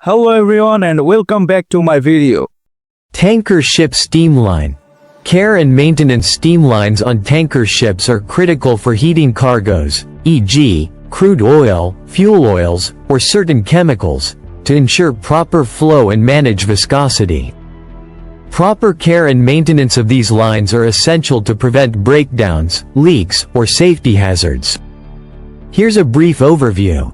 Hello everyone and welcome back to my video. Tanker ship steam line. Care and maintenance steam lines on tanker ships are critical for heating cargoes, e.g., crude oil, fuel oils, or certain chemicals, to ensure proper flow and manage viscosity. Proper care and maintenance of these lines are essential to prevent breakdowns, leaks, or safety hazards. Here's a brief overview.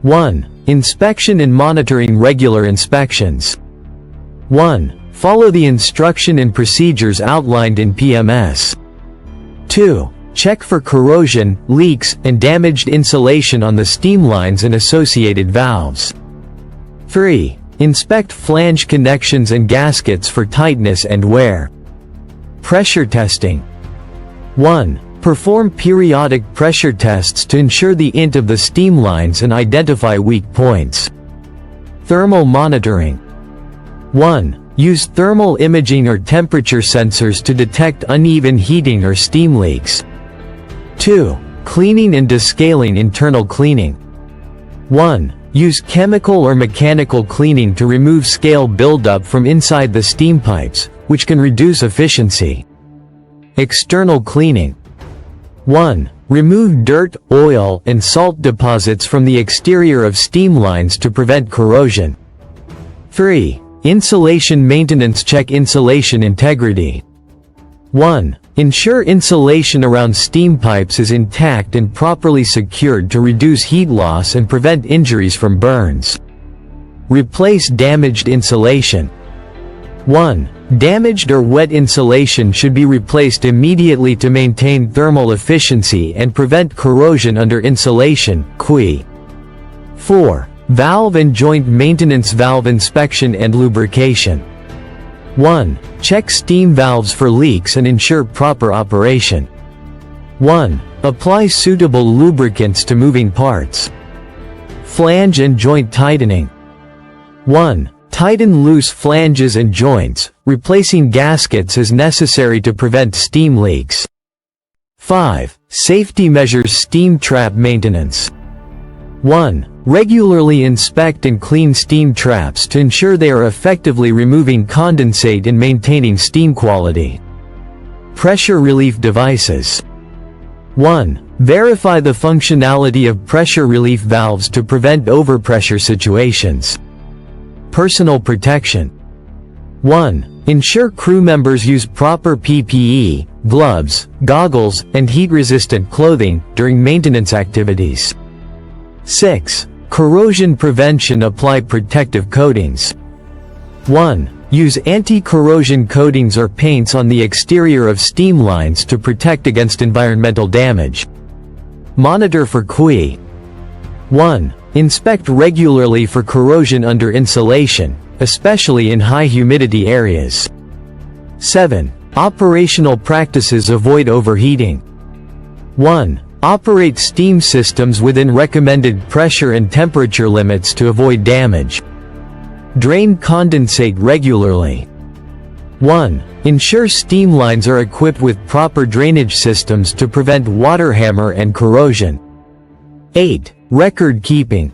1. Inspection and monitoring. Regular inspections. 1. Follow the instruction and procedures outlined in PMS. 2. Check for corrosion, leaks, and damaged insulation on the steam lines and associated valves. 3. Inspect flange connections and gaskets for tightness and wear. Pressure testing. 1. Perform periodic pressure tests to ensure the int of the steam lines and identify weak points. Thermal monitoring. 1. Use thermal imaging or temperature sensors to detect uneven heating or steam leaks. 2. Cleaning and descaling. Internal cleaning. 1. Use chemical or mechanical cleaning to remove scale buildup from inside the steam pipes, which can reduce efficiency. External cleaning. 1. Remove dirt, oil, and salt deposits from the exterior of steam lines to prevent corrosion. 3. Insulation maintenance. Check insulation integrity. 1. Ensure insulation around steam pipes is intact and properly secured to reduce heat loss and prevent injuries from burns. Replace damaged insulation. 1. Damaged or wet insulation should be replaced immediately to maintain thermal efficiency and prevent corrosion under insulation, QE. 4. Valve and joint maintenance. Valve inspection and lubrication. 1. Check steam valves for leaks and ensure proper operation. 1. Apply suitable lubricants to moving parts. Flange and joint tightening. 1. Tighten loose flanges and joints, replacing gaskets as necessary to prevent steam leaks. 5. Safety measures. Steam trap maintenance. 1. Regularly inspect and clean steam traps to ensure they are effectively removing condensate and maintaining steam quality. Pressure relief devices. 1. Verify the functionality of pressure relief valves to prevent overpressure situations. Personal protection. 1. Ensure crew members use proper PPE, gloves, goggles, and heat-resistant clothing during maintenance activities. 6. Corrosion prevention. Apply protective coatings. 1. Use anti-corrosion coatings or paints on the exterior of steam lines to protect against environmental damage. Monitor for QE. 1. Inspect regularly for corrosion under insulation, especially in high humidity areas. 7. Operational practices. Avoid overheating. 1. Operate steam systems within recommended pressure and temperature limits to avoid damage. Drain condensate regularly. 1. Ensure steam lines are equipped with proper drainage systems to prevent water hammer and corrosion. 8. Record keeping.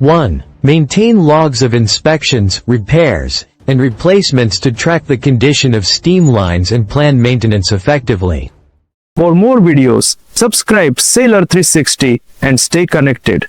1. Maintain logs of inspections, repairs, and replacements to track the condition of steam lines and plan maintenance effectively. For more videos, subscribe Sailor 360 and stay connected.